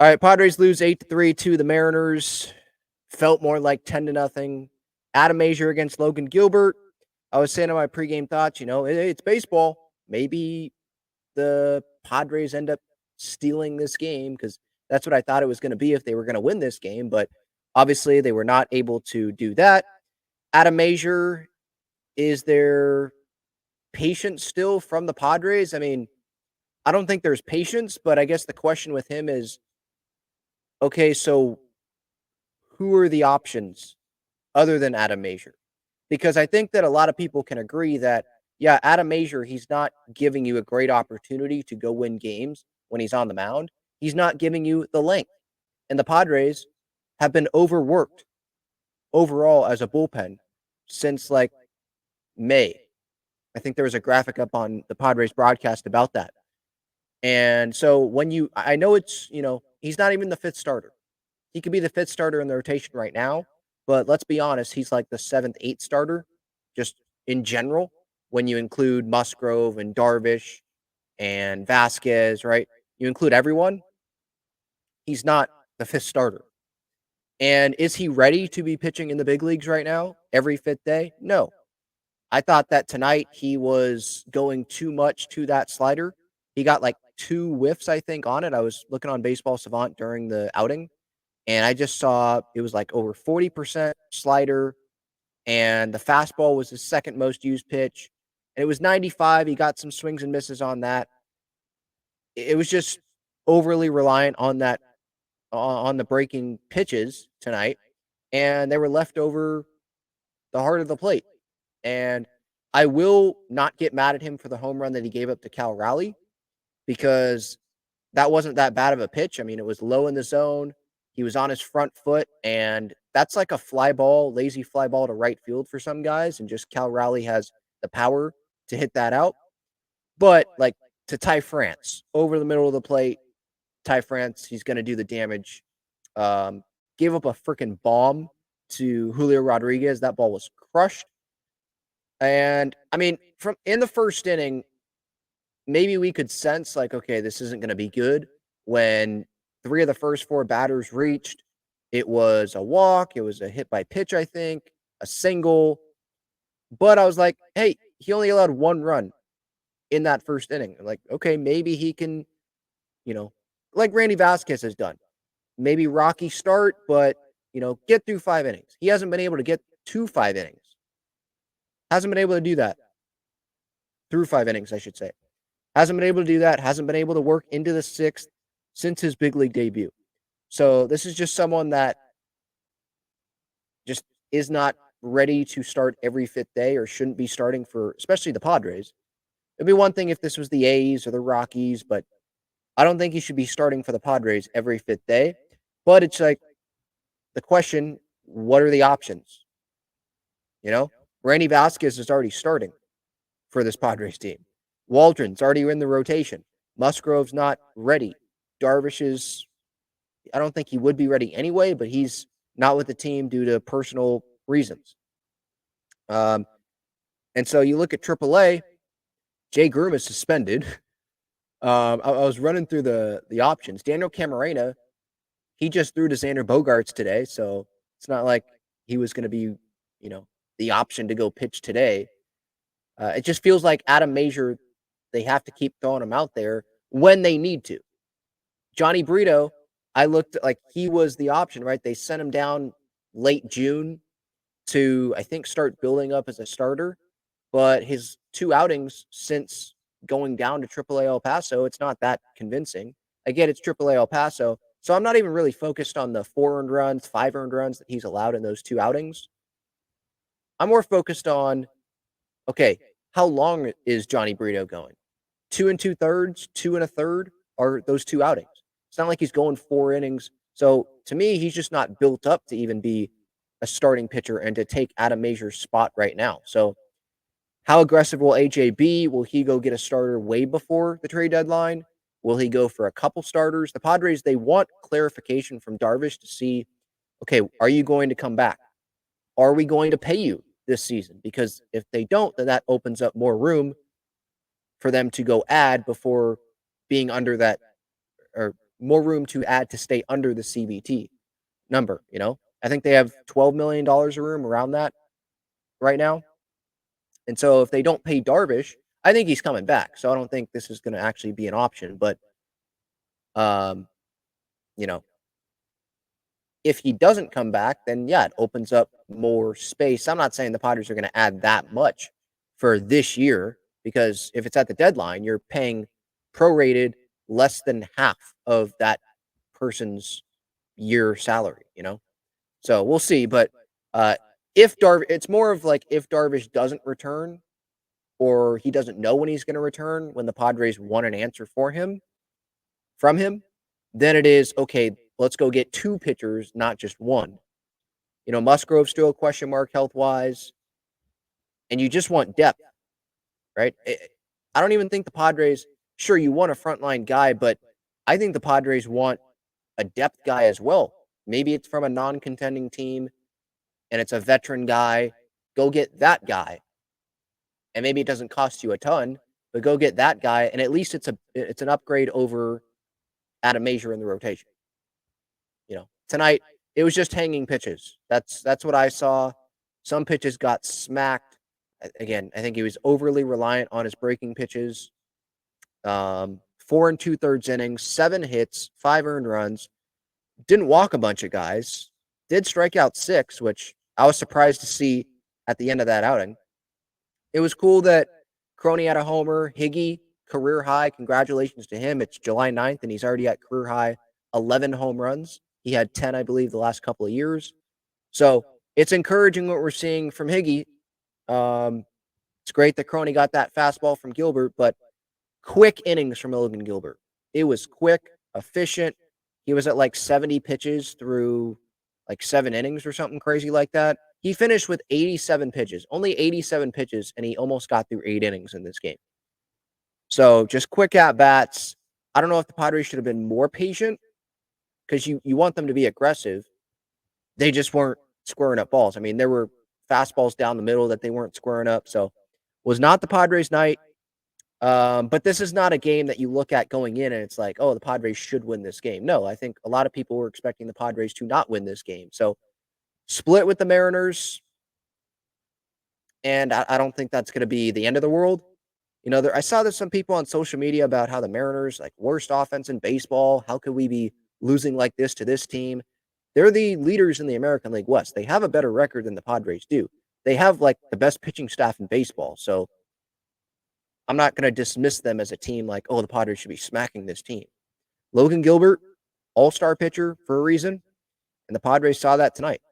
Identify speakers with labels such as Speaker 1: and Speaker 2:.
Speaker 1: All right, Padres lose 8-3 to the Mariners. Felt more like 10-0. Adam Mazur against Logan Gilbert. I was saying in my pregame thoughts, it's baseball. Maybe the Padres end up stealing this game because that's what I thought it was going to be if they were going to win this game. But obviously, they were not able to do that. Adam Mazur, is there patience still from the Padres? I mean, I don't think there's patience, but I guess the question with him is, okay, so who are the options other than Adam Mazur? Because I think that a lot of people can agree that, yeah, Adam Mazur, he's not giving you a great opportunity to go win games when he's on the mound. He's not giving you the length. And the Padres have been overworked overall as a bullpen since like May. I think there was a graphic up on the Padres broadcast about that. And so I know he's not even the fifth starter. He could be the fifth starter in the rotation right now, but let's be honest, he's like the seventh, eighth starter, just in general, when you include Musgrove and Darvish and Vasquez, right? You include everyone, he's not the fifth starter. And is he ready to be pitching in the big leagues right now, every fifth day? No. I thought that tonight he was going too much to that slider. He got like 2 whiffs, I think, on it. I was looking on Baseball Savant during the outing, and I just saw it was like over 40% slider, and the fastball was his second most used pitch. And it was 95. He got some swings and misses on that. It was just overly reliant on that on the breaking pitches tonight, and they were left over the heart of the plate. And I will not get mad at him for the home run that he gave up to Cal Raleigh because that wasn't that bad of a pitch. I mean, it was low in the zone. He was on his front foot, and that's like a fly ball, lazy fly ball to right field for some guys, and just Cal Raleigh has the power to hit that out. But, like, to Ty France, over the middle of the plate, Ty France, he's going to do the damage. Gave up a freaking bomb to Julio Rodriguez. That ball was crushed. And, I mean, from in the first inning, maybe we could sense, like, okay, this isn't going to be good. When 3 of the first 4 batters reached, it was a walk, it was a hit by pitch, I think, a single. But I was like, hey, he only allowed 1 run in that first inning. Like, okay, maybe he can, like Randy Vasquez has done. Maybe rocky start, but, get through 5 innings. He hasn't been able to get to 5 innings. Hasn't been able to do that. Through 5 innings, I should say. Hasn't been able to do that. Hasn't been able to work into the 6th since his big league debut. So this is just someone that just is not ready to start every 5th day or shouldn't be starting for, especially the Padres. It'd be one thing if this was the A's or the Rockies, but I don't think he should be starting for the Padres every 5th day. But it's like the question, what are the options? Randy Vasquez is already starting for this Padres team. Waldron's already in the rotation. Musgrove's not ready. Darvish is, I don't think he would be ready anyway, but he's not with the team due to personal reasons. And so you look at AAA, Jay Groom is suspended. I was running through the options. Daniel Camarena, he just threw to Xander Bogaerts today, so it's not like he was going to be, the option to go pitch today. It just feels like Adam Mazur, they have to keep throwing him out there when they need to. Johnny Brito, I looked like he was the option, right? They sent him down late June to, I think, start building up as a starter. But his 2 outings since going down to AAA El Paso, it's not that convincing. Again, it's AAA El Paso. So I'm not even really focused on the 4 earned runs, 5 earned runs that he's allowed in those 2 outings. I'm more focused on, okay, how long is Johnny Brito going? 2 2/3, 2 1/3 are those 2 outings. It's not like he's going 4 innings. So to me, he's just not built up to even be a starting pitcher and to take Adam Mazur's spot right now. So how aggressive will AJ be? Will he go get a starter way before the trade deadline? Will he go for a couple starters? The Padres, they want clarification from Darvish to see, okay, are you going to come back? Are we going to pay you this season? Because if they don't, then that opens up more room for them to go add before being under that or more room to add to stay under the CBT number, you know? I think they have $12 million of room around that right now. And so if they don't pay Darvish, I think he's coming back. So I don't think this is going to actually be an option. But, um, you know, if he doesn't come back, then yeah, it opens up more space. I'm not saying the Padres are going to add that much for this year because if it's at the deadline, you're paying prorated less than half of that person's year salary, you know? So we'll see. But if Darvish, it's more of like if Darvish doesn't return or he doesn't know when he's going to return when the Padres want an answer from him, then it is, okay, let's go get 2 pitchers, not just 1. You know, Musgrove's still a question mark health-wise, and you just want depth, right? I don't even think the Padres, sure, you want a frontline guy, but I think the Padres want a depth guy as well. Maybe it's from a non-contending team, and it's a veteran guy. Go get that guy. And maybe it doesn't cost you a ton, but go get that guy, and at least it's an upgrade over Adam Mazur in the rotation. You know, tonight it was just hanging pitches. That's what I saw. Some pitches got smacked. Again, I think he was overly reliant on his breaking pitches. 4 2/3 innings, 7 hits, 5 earned runs. Didn't walk a bunch of guys. Did strike out 6, which I was surprised to see at the end of that outing. It was cool that Crony had a homer. Higgy, career high. Congratulations to him. It's July 9th, and he's already at career high 11 home runs. He had 10, I believe, the last couple of years. So it's encouraging what we're seeing from Higgy. It's great that Crony got that fastball from Gilbert, but quick innings from Logan Gilbert. It was quick, efficient. He was at like 70 pitches through like 7 innings or something crazy like that. He finished with 87 pitches, only 87 pitches, and he almost got through 8 innings in this game. So just quick at-bats. I don't know if the Padres should have been more patient because you want them to be aggressive. They just weren't squaring up balls. I mean, there were fastballs down the middle that they weren't squaring up. So was not the Padres' night. But this is not a game that you look at going in and it's like, oh, the Padres should win this game. No, I think a lot of people were expecting the Padres to not win this game. So split with the Mariners. And I don't think that's going to be the end of the world. You know, I saw there's some people on social media about how the Mariners, like, worst offense in baseball. How could we be losing like this to this team? They're the leaders in the American League West. They have a better record than the Padres do. They have, like, the best pitching staff in baseball. So I'm not going to dismiss them as a team like, oh, the Padres should be smacking this team. Logan Gilbert, all-star pitcher for a reason, and the Padres saw that tonight.